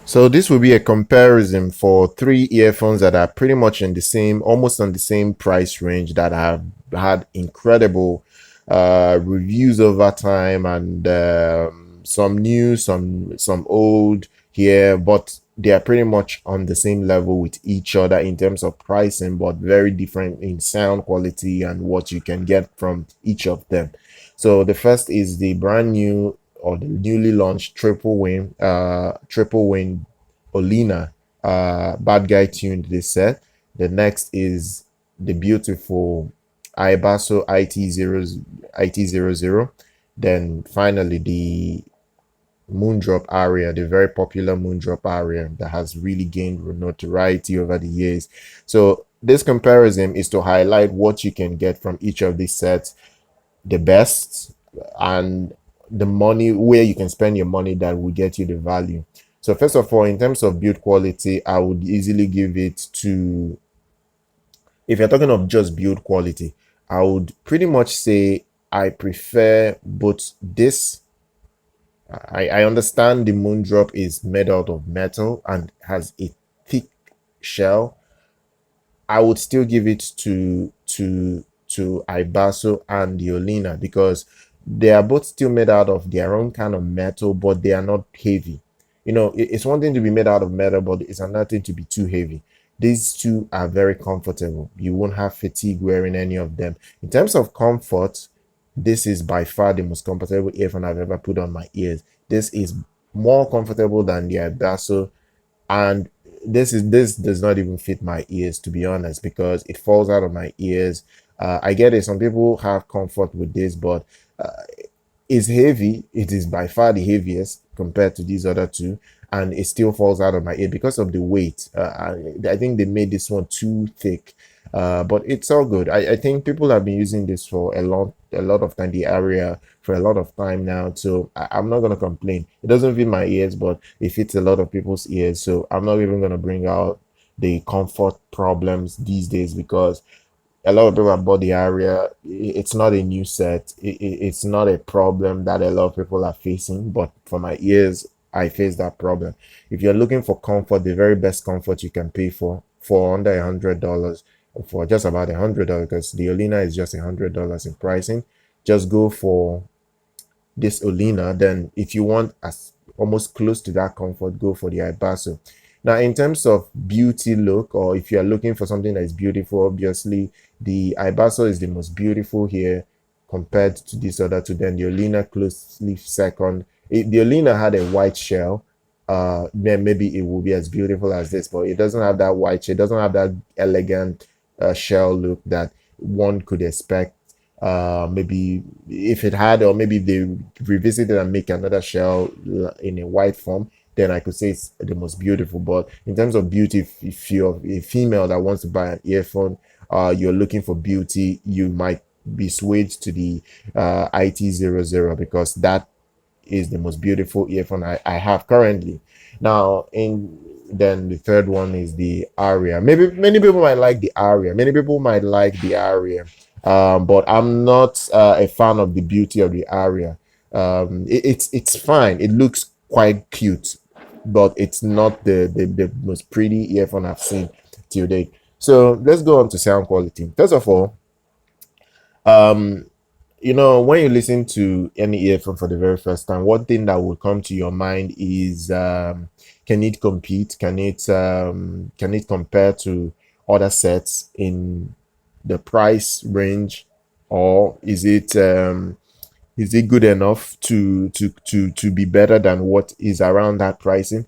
So this will be a comparison for three earphones that are pretty much in the same, almost on the same price range, that have had incredible reviews over time, and some new, some old here, but they are pretty much on the same level with each other in terms of pricing, but very different in sound quality and what you can get from each of them. So the first is the brand new, or the newly launched Tripowin Olina, bad guy tuned, they said. The next is the beautiful IBasso IT00. Then finally the MoonDrop Aria, the very popular MoonDrop Aria that has really gained notoriety over the years. So this comparison is to highlight what you can get from each of these sets, the best, and the money, where you can spend your money that will get you the value. So first of all, in terms of build quality, I would easily give it to, if you're talking of just build quality, I would pretty much say I prefer both this. I understand the MoonDrop is made out of metal and has a thick shell. I would still give it to IBasso and the Olina, because they are both still made out of their own kind of metal, but they are not heavy. You know, it's one thing to be made out of metal, but it's another thing to be too heavy. These two are very comfortable. You won't have fatigue wearing any of them. In terms of comfort, this is by far the most comfortable earphone I've ever put on my ears. This is more comfortable than the IBasso, and this does not even fit my ears, to be honest, because it falls out of my ears. I get it, some people have comfort with this, but uh, it's heavy. It is by far the heaviest compared to these other two, and it still falls out of my ear because of the weight. I think they made this one too thick, but it's all good. I think people have been using this for a lot of time, the area, for a lot of time now. So I'm not gonna complain. It doesn't fit my ears, but it fits a lot of people's ears. So I'm not even gonna bring out the comfort problems these days, because a lot of people have bought the Aria. It's not a new set. It's not a problem that a lot of people are facing. But for my ears, I face that problem. If you're looking for comfort, the very best comfort you can pay for under $100, for just about $100, because the Olina is just $100 in pricing, just go for this Olina. Then if you want as almost close to that comfort, go for the IBasso. Now, in terms of beauty look, or if you're looking for something that is beautiful, obviously the IBasso is the most beautiful here compared to this other two. Then the Olina closely second. The Olina had a white shell. Then maybe it will be as beautiful as this, but it doesn't have that white shell. It doesn't have that elegant shell look that one could expect. Maybe if it had, or maybe they revisit it and make another shell in a white form, then I could say it's the most beautiful. But in terms of beauty, if you're a female that wants to buy an earphone, you're looking for beauty, you might be swayed to the IT00, because that is the most beautiful earphone I have currently. Now, in then the third one is the Aria. Maybe many people might like the Aria. Many people might like the Aria, but I'm not a fan of the beauty of the Aria. It's fine. It looks quite cute, but it's not the most pretty earphone I've seen till date. So let's go on to sound quality. First of all, um, you know, when you listen to any earphone for the very first time, one thing that will come to your mind is, can it compete? Can it compare to other sets in the price range, or is it good enough to be better than what is around that pricing?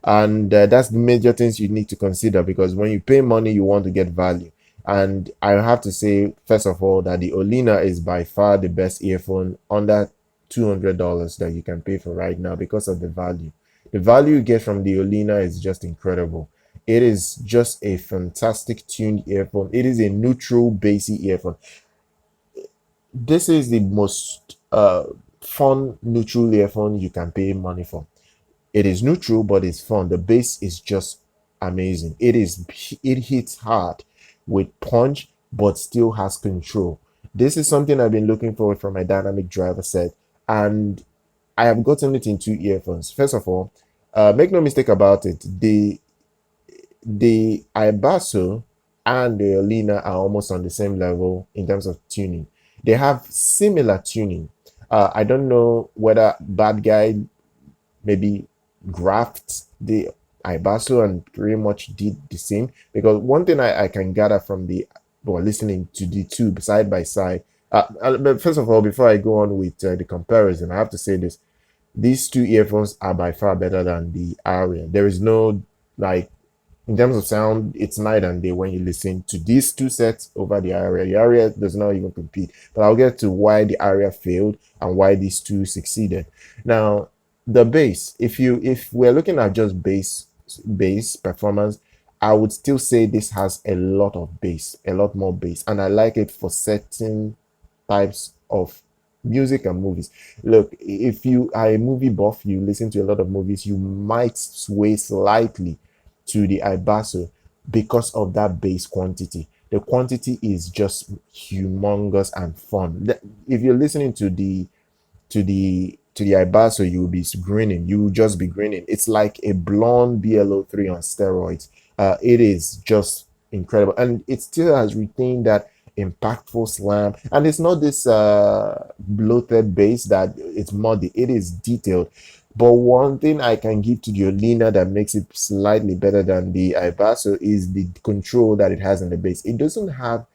And that's the major things you need to consider, because when you pay money, you want to get value. And I have to say, first of all, that the Olina is by far the best earphone under $200 that you can pay for right now, because of the value. The value you get from the Olina is just incredible. It is just a fantastic tuned earphone. It is a neutral bassy earphone. This is the most fun neutral earphone you can pay money for. It is neutral, but it's fun. The bass is just amazing. It hits hard with punch, but still has control. This is something I've been looking for from my dynamic driver set, and I have gotten it in two earphones. First of all, Make no mistake about it, the IBasso and the Olina are almost on the same level in terms of tuning. They have similar tuning. I don't know whether Bad Guy maybe graphed the IBasso and pretty much did the same, because one thing I can gather from the listening to the two side by side. But first of all, before I go on with the comparison, I have to say this: these two earphones are by far better than the Aria. There is no, like, in terms of sound, it's night and day when you listen to these two sets over the Aria. The Aria does not even compete. But I'll get to why the Aria failed and why these two succeeded. Now, the bass. If we're looking at just bass performance, I would still say this has a lot of bass, a lot more bass, and I like it for certain types of music and movies. Look, if you are a movie buff, you listen to a lot of movies, you might sway slightly to the IBasso because of that bass quantity. The quantity is just humongous and fun. If you're listening to the IBasso, you'll be grinning. You will just be grinning. It's like a blonde BLO3 on steroids. It is just incredible, and it still has retained that impactful slam. And it's not this bloated bass that it's muddy. It is detailed. But one thing I can give to the Olina that makes it slightly better than the IBasso is the control that it has in the bass. It doesn't have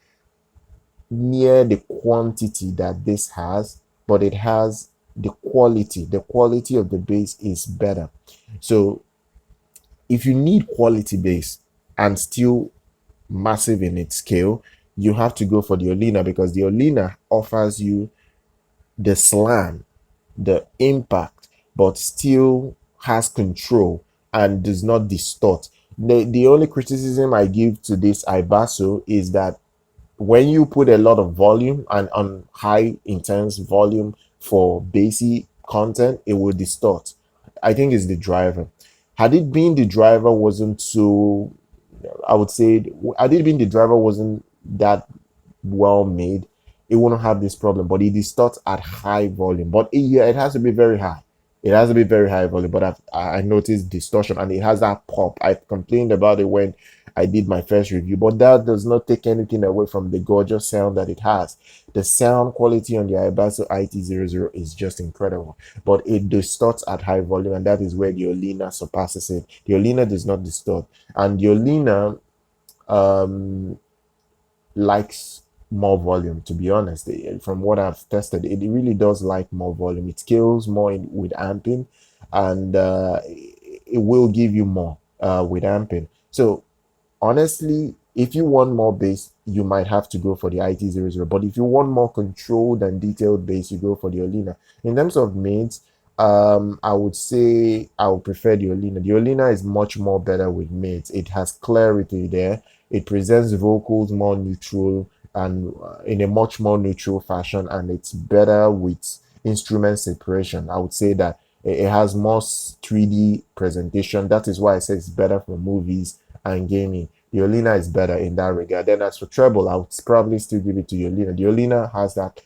near the quantity that this has, but it has the quality. The quality of the bass is better. So if you need quality bass and still massive in its scale, you have to go for the Olina, because the Olina offers you the slam, the impact, but still has control and does not distort. The only criticism I give to this IBasso is that when you put a lot of volume and on high intense volume for bassy content, it will distort. I think it's the driver. Had it been the driver wasn't so, I would say, had it been the driver wasn't that well made, it wouldn't have this problem. But it distorts at high volume. But yeah, it has to be very high. It has to be very high volume. But I noticed distortion, and it has that pop. I complained about it when I did my first review, but that does not take anything away from the gorgeous sound that it has. The sound quality on the IBasso IT00 is just incredible, but it distorts at high volume, and that is where the Olina surpasses it. The Olina does not distort, and the Olina likes more volume, to be honest. From what I've tested, it really does like more volume. It scales more with amping, and it will give you more with amping. So honestly, if you want more bass, you might have to go for the IT00. But if you want more controlled and detailed bass, you go for the Olina. In terms of mids, I would say I would prefer the Olina. The Olina is much more better with mids. It has clarity there. It presents vocals more neutral and in a much more neutral fashion, and it's better with instrument separation. I would say that it has more 3D presentation. That is why I say it's better for movies and gaming. The Olina is better in that regard. Then as for treble, I would probably still give it to the Olina. The Olina has that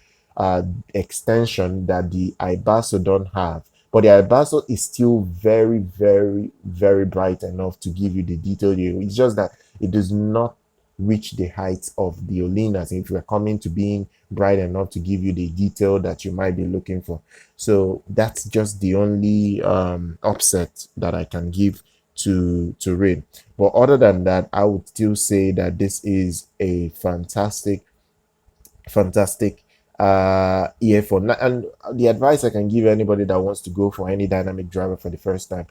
extension that the IBasso don't have. But the IBasso is still very, very, very bright enough to give you the detail. It's just that it does not reach the heights of the Olinas if you're coming to being bright enough to give you the detail that you might be looking for. So that's just the only upset that I can give to read. But other than that, I would still say that this is a fantastic earphone. And the advice I can give anybody that wants to go for any dynamic driver for the first time: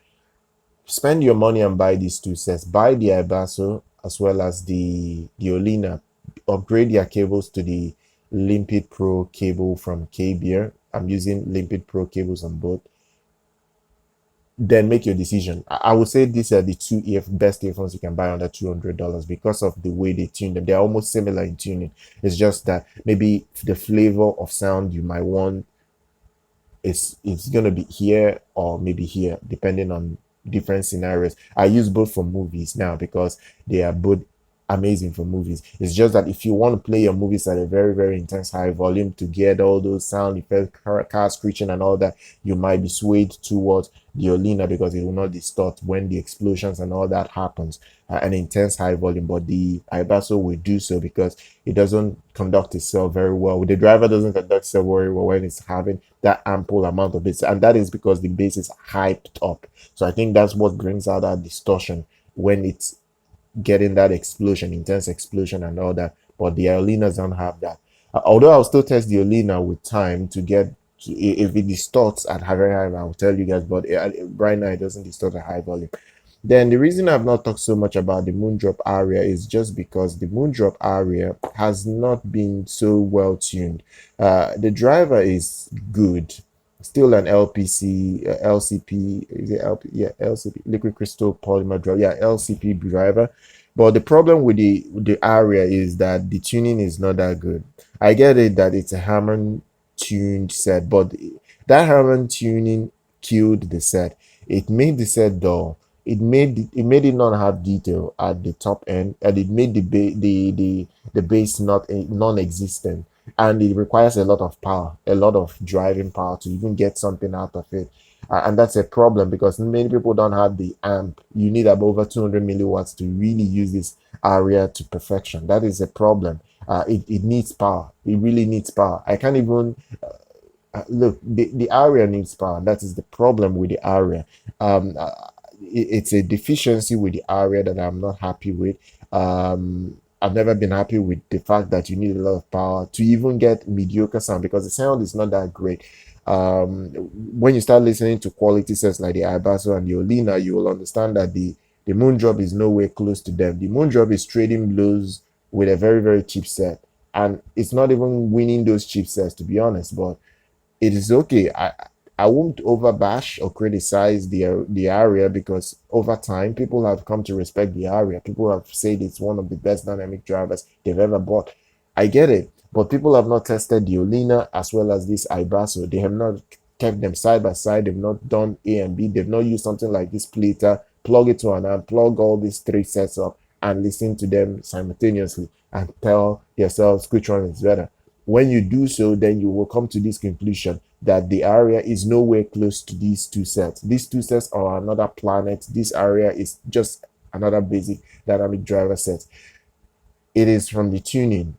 spend your money and buy these two sets. Buy the IBasso as well as the Olina. Upgrade your cables to the Limpid Pro cable from KBEAR. I'm using Limpid Pro cables on both. Then make your decision. I would say these are the two best earphones you can buy under $200 because of the way they tune them. They're almost similar in tuning. It's just that maybe the flavor of sound you might want it's gonna be here or maybe here, depending on different scenarios. I use both for movies now because they are both amazing for movies. It's just that if you want to play your movies at a very, very intense high volume to get all those sound effects, car screeching and all that, you might be swayed towards the Olina because it will not distort when the explosions and all that happens at an intense high volume. But the IBasso will do so because it doesn't conduct itself very well. The driver doesn't conduct itself very well when it's having that ample amount of bass, and that is because the bass is hyped up. So I think that's what brings out that distortion when it's getting that explosion, intense explosion and all that. But the Olinas don't have that. Although I'll still test the Olina with time to get to, if it distorts at very high, I'll tell you guys. But right now it doesn't distort at high volume. Then the reason I've not talked so much about the MoonDrop Aria is just because the MoonDrop Aria has not been so well tuned. The driver is good, still an LPC, LCP, is it LP? Yeah, LCP, liquid crystal polymer driver. Yeah, LCP driver. But the problem with the Aria is that the tuning is not that good. I get it that it's a Hammond tuned set, but that Hammond tuning killed the set. It made the set dull. It made it not have detail at the top end, and it made the bass not non-existent, and it requires a lot of power, a lot of driving power to even get something out of it. And that's a problem because many people don't have the amp. You need about over 200 milliwatts to really use this Aria to perfection. That is a problem. It needs power. It really needs power. I can't even look. The Aria needs power. That is the problem with the Aria. It's a deficiency with the Aria that I'm not happy with. I've never been happy with the fact that you need a lot of power to even get mediocre sound because the sound is not that great. When you start listening to quality sets like the IBasso and the Olina, you will understand that the MoonDrop is nowhere close to them. The MoonDrop is trading blows with a very, very cheap set, and it's not even winning those cheap sets, to be honest. But it is okay. I won't overbash or criticize the Aria because over time people have come to respect the Aria. People have said it's one of the best dynamic drivers they've ever bought. I get it, but people have not tested the Olina as well as this IBasso. They have not kept them side by side. They've not done A and B. They've not used something like this splitter, plug it to an amp, plug all these three sets up, and listen to them simultaneously and tell yourselves which one is better. When you do so, then you will come to this conclusion that the Aria is nowhere close to these two sets. These two sets are another planet. This Aria is just another basic dynamic driver set. It is from the tuning.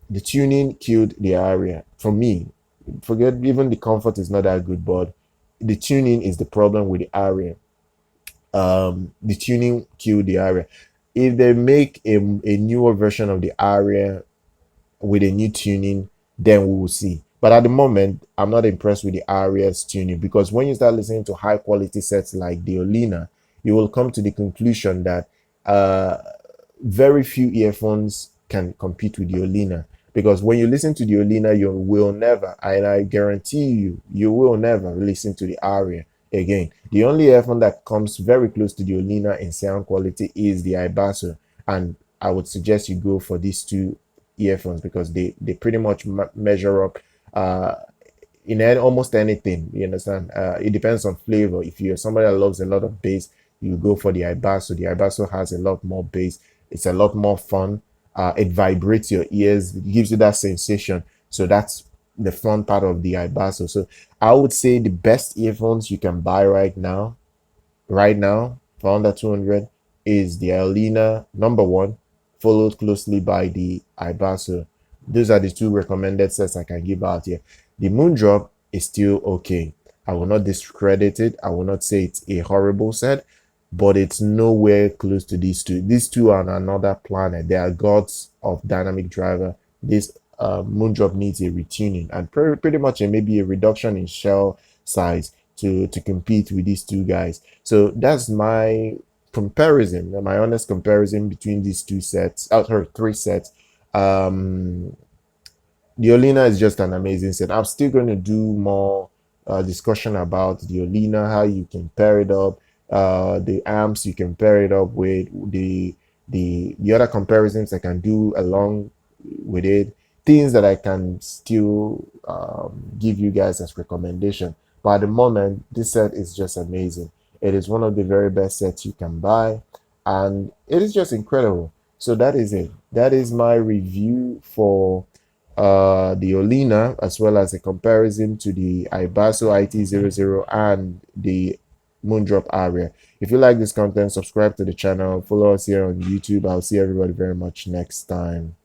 The tuning killed the Aria. For me, forget even the comfort is not that good, but the tuning is the problem with the Aria. The tuning killed the Aria. If they make a newer version of the Aria with a new tuning, then we will see. But at the moment, I'm not impressed with the Aria's tuning because when you start listening to high quality sets like the Olina, you will come to the conclusion that uh, very few earphones can compete with the Olina. Because when you listen to the Olina, you will never, and I guarantee you, you will never listen to the Aria again. The only earphone that comes very close to the Olina in sound quality is the IBasso, and I would suggest you go for these two earphones because they pretty much measure up uh in almost anything. You understand? It depends on flavor. If you're somebody that loves a lot of bass, you go for the IBasso. The IBasso has a lot more bass. It's a lot more fun. It vibrates your ears. It gives you that sensation. So that's the fun part of the IBasso. So I would say the best earphones you can buy right now for under 200 is the Olina number one, followed closely by the IBasso. Those are the two recommended sets I can give out here. The MoonDrop is still okay. I will not discredit it. I will not say it's a horrible set, but it's nowhere close to these two. These two are on another planet. They are gods of dynamic driver. This MoonDrop needs a retuning and pretty much maybe a reduction in shell size to compete with these two guys. So that's my comparison, my honest comparison between these two sets, sorry, three sets. Um, the Olina is just an amazing set. I'm still going to do more discussion about the Olina, how you can pair it up, the amps you can pair it up with, the other comparisons I can do along with it, things that I can still give you guys as recommendation. But at the moment, this set is just amazing. It is one of the very best sets you can buy, and it is just incredible. So that is it. That is my review for the Olina, as well as a comparison to the IBasso IT00 and the MoonDrop Aria. If you like this content, subscribe to the channel, follow us here on YouTube. I'll see everybody very much next time.